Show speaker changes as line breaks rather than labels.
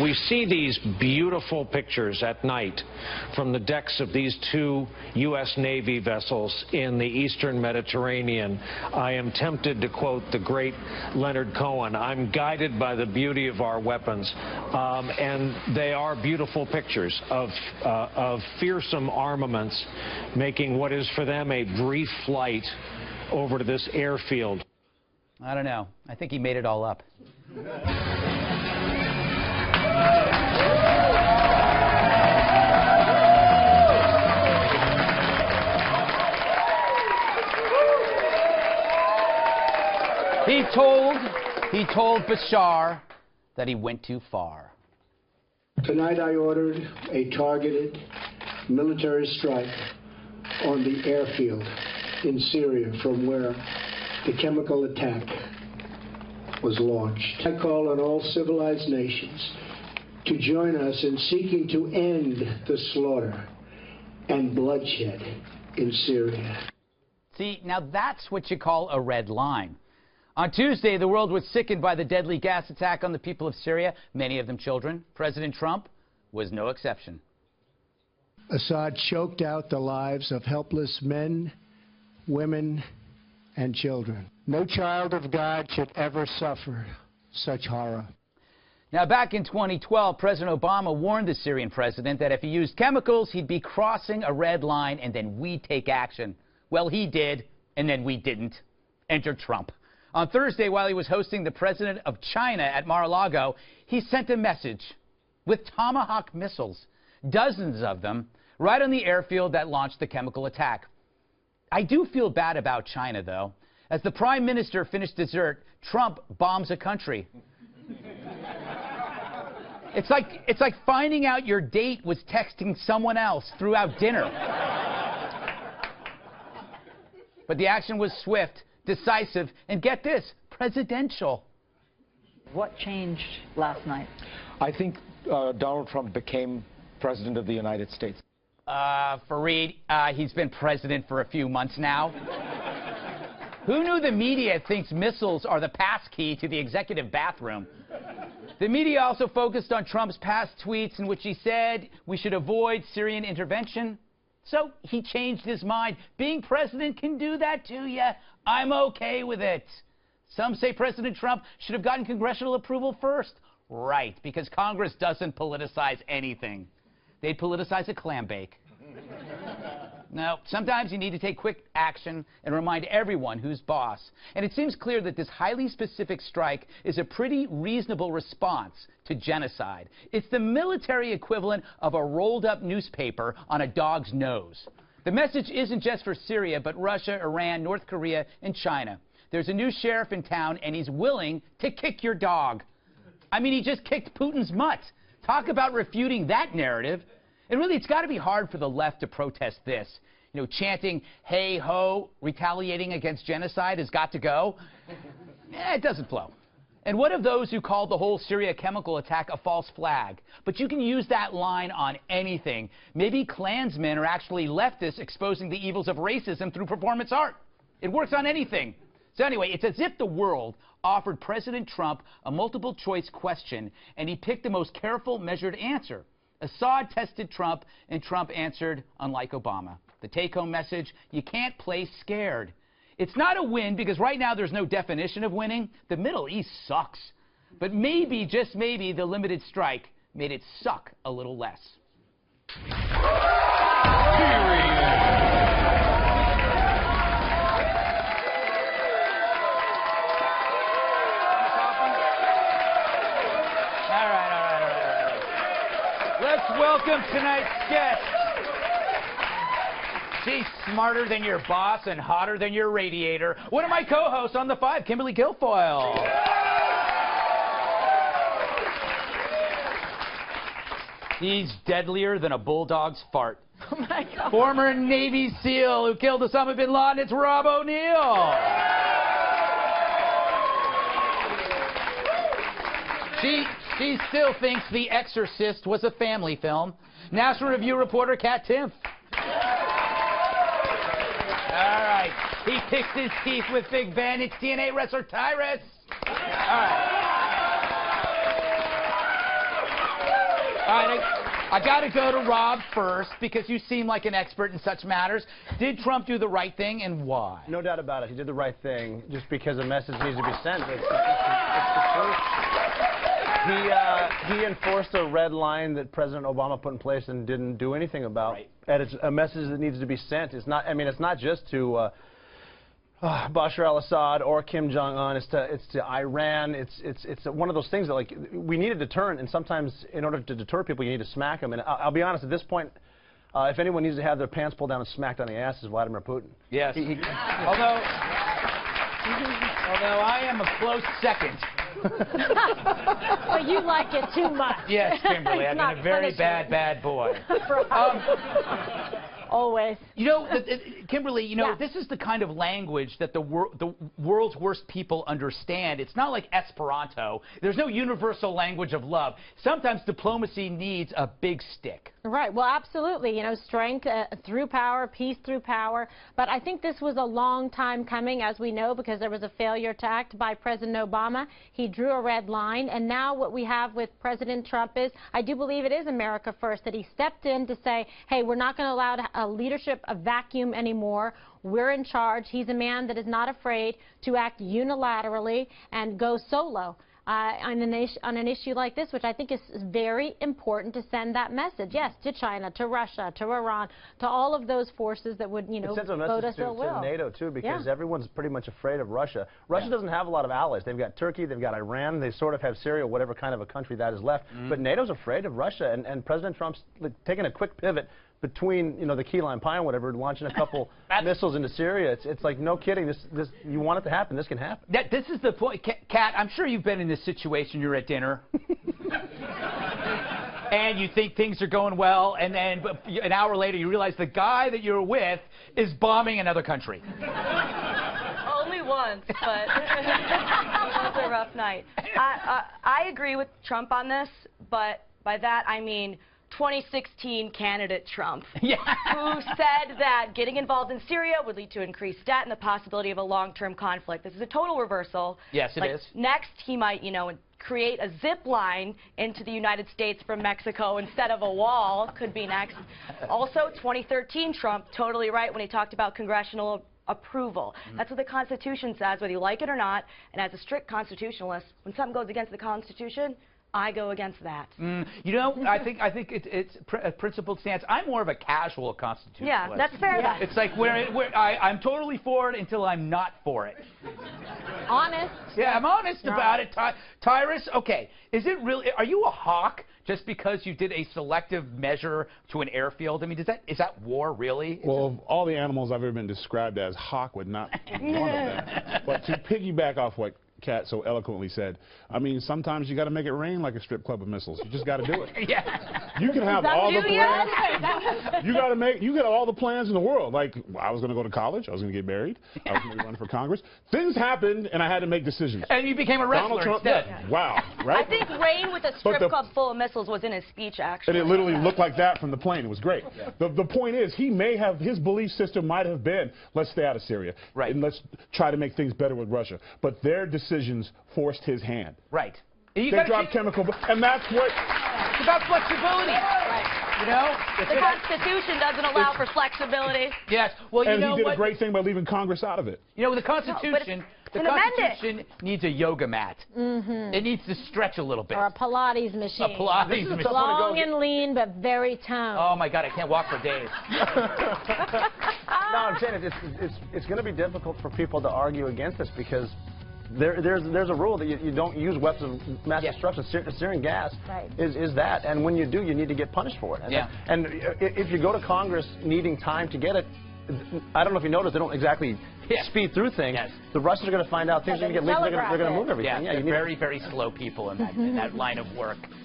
We see these beautiful pictures at night from the decks of these two U.S. Navy vessels in the eastern Mediterranean. I am tempted to quote the great Leonard Cohen, "I'm guided by the beauty of our weapons." And they are beautiful pictures of fearsome armaments making what is for them a brief flight over to this airfield.
I don't know. I think he made it all up. He told Bashar that he went too far.
Tonight I ordered a targeted military strike on the airfield in Syria from where the chemical attack was launched. I call on all civilized nations to join us in seeking to end the slaughter and bloodshed in Syria.
See, now that's what you call a red line. On Tuesday, the world was sickened by the deadly gas attack on the people of Syria, many of them children. President Trump was no exception.
Assad choked out the lives of helpless men, women, and children. No child of God should ever suffer such horror.
Now, back in 2012, President Obama warned the Syrian president that if he used chemicals, he'd be crossing a red line and then we'd take action. Well, he did, and then we didn't. Enter Trump. On Thursday, while he was hosting the president of China at Mar-a-Lago, he sent a message with Tomahawk missiles, dozens of them, right on the airfield that launched the chemical attack. I do feel bad about China, though. As the prime minister finished dessert, Trump bombs a country. It's like finding out your date was texting someone else throughout dinner. But the action was swift, decisive, and get this, presidential.
What changed last night?
I think Donald Trump became president of the United States.
Fareed, he's been president for a few months now. Who knew the media thinks missiles are the passkey to the executive bathroom? The media also focused on Trump's past tweets in which he said we should avoid Syrian intervention. So he changed his mind. Being president can do that to you. I'm okay with it. Some say President Trump should have gotten congressional approval first. Right, because Congress doesn't politicize anything. They'd politicize a clam bake. No, sometimes you need to take quick action and remind everyone who's boss. And it seems clear that this highly specific strike is a pretty reasonable response to genocide. It's the military equivalent of a rolled-up newspaper on a dog's nose. The message isn't just for Syria, but Russia, Iran, North Korea, and China. There's a new sheriff in town, and he's willing to kick your dog. I mean, he just kicked Putin's mutt. Talk about refuting that narrative. And really, it's got to be hard for the left to protest this. You know, chanting, hey, ho, retaliating against genocide has got to go. It doesn't flow. And what of those who called the whole Syria chemical attack a false flag? But you can use that line on anything. Maybe Klansmen are actually leftists exposing the evils of racism through performance art. It works on anything. So anyway, it's as if the world offered President Trump a multiple-choice question, and he picked the most careful, measured answer. Assad tested Trump, and Trump answered, unlike Obama. The take-home message, you can't play scared. It's not a win because right now there's no definition of winning. The Middle East sucks. But maybe, just maybe, the limited strike made it suck a little less. All right. Let's welcome tonight's guest. She's smarter than your boss and hotter than your radiator. One of my co-hosts on The Five, Kimberly Guilfoyle. He's deadlier than a bulldog's fart.
Oh, my God.
Former Navy SEAL who killed Osama bin Laden, it's Rob O'Neill. She still thinks The Exorcist was a family film. National Review reporter Kat Timpf. All right. He picks his teeth with Big Ben. It's TNA wrestler Tyrus. All right. right, I got to go to Rob first because you seem like an expert in such matters. Did Trump do the right thing, and why?
No doubt about it. He did the right thing just because a message needs to be sent. It's the truth. He enforced a red line that President Obama put in place and didn't do anything about.
Right.
And it's a message that needs to be sent. It's not. I mean, it's not just to Bashar al-Assad or Kim Jong-un. It's to Iran. It's one of those things that, like, we need a deterrent, and sometimes in order to deter people, you need to smack them. And I'll be honest, at this point, if anyone needs to have their pants pulled down and smacked on the ass, is Vladimir Putin.
Yes. Although I am a close second.
But you like it too much.
Yes, Kimberly, I've been a very bad boy.
Always.
You know, Kimberly, you know,
Yeah.
this is the kind of language that the world's worst people understand. It's not like Esperanto. There's no universal language of love. Sometimes diplomacy needs a big stick.
Right. Well, absolutely. You know, strength through power, peace through power. But I think this was a long time coming, as we know, because there was a failure to act by President Obama. He drew a red line. And now what we have with President Trump is, I do believe it is America first, that he stepped in to say, hey, we're not going to allow a leadership, a vacuum anymore. We're in charge. He's a man that is not afraid to act unilaterally and go solo. On an issue like this, which I think is very important to send that message, yes, to China, to Russia, to Iran, to all of those forces that would, you know, vote us ill will.
To NATO, too, because everyone's pretty much afraid of Russia. Russia doesn't have a lot of allies. They've got Turkey, they've got Iran, they sort of have Syria, whatever kind of a country that is left. But NATO's afraid of Russia, and President Trump's taking a quick pivot between, you know, the key lime pie and whatever, launching a couple missiles into Syria. It's like, no kidding. This you want it to happen, this can happen.
This is the point. Kat, I'm sure you've been in this situation. You're at dinner. And you think things are going well, and then an hour later you realize the guy that you're with is bombing another country.
Only once, but it was a rough night. I agree with Trump on this, but by that I mean 2016 candidate Trump, who said that getting involved in Syria would lead to increased debt and the possibility of a long-term conflict. This is a total reversal.
Yes, it is.
Next, he might, you know, create a zip line into the United States from Mexico instead of a wall. Could be next. Also, 2013 Trump, totally right when he talked about congressional approval. That's what the Constitution says, whether you like it or not. And as a strict constitutionalist, when something goes against the Constitution, I go against that.
You know, I think it's a principled stance. I'm more of a casual constitutionalist.
Yeah, that's fair enough.
It's like I'm totally for it until I'm not for it.
Honest.
Yeah, I'm honest about it. Tyrus, okay, is it really? Are you a hawk just because you did a selective measure to an airfield? I mean, is that war really?
Well, of all the animals I've ever been described as, hawk would not be one of them. But to piggyback off what Kat so eloquently said, I mean, sometimes you got to make it rain like a strip club of missiles. You just got to do it. You can have all the plans. You got all the plans in the world. Like, I was going to go to college. I was going to get married. I was going to run for Congress. Things happened, and I had to make decisions.
And you became a wrestler instead.
Yeah. Wow, right?
I think rain with a strip club full of missiles was in his speech, actually.
And it literally looked like that from the plane. It was great. The point is, he may have, his belief system might have been, let's stay out of Syria. Right. And let's try to make things better with Russia. But their decisions forced his hand.
Right.
They dropped chemical, and that's what...
It's about flexibility. Right. You know?
The Constitution doesn't allow for flexibility.
Yes. Well, you know
he did a great thing by leaving Congress out of it.
You know, the Constitution... The Constitution needs a yoga mat. It needs to stretch a little bit.
Or a Pilates machine.
A Pilates machine.
Long and lean, but very toned.
Oh, my God, I can't walk for days.
No, I'm saying it's going to be difficult for people to argue against this because there's a rule that you don't use weapons of mass destruction. Sarin gas is that, and when you do, you need to get punished for it. And if you go to Congress needing time to get it, I don't know if you noticed, they don't exactly speed through things. The Russians are going to find out things are going to get leaked. They're going to move everything.
Yeah, they're very, very slow people in that line of work.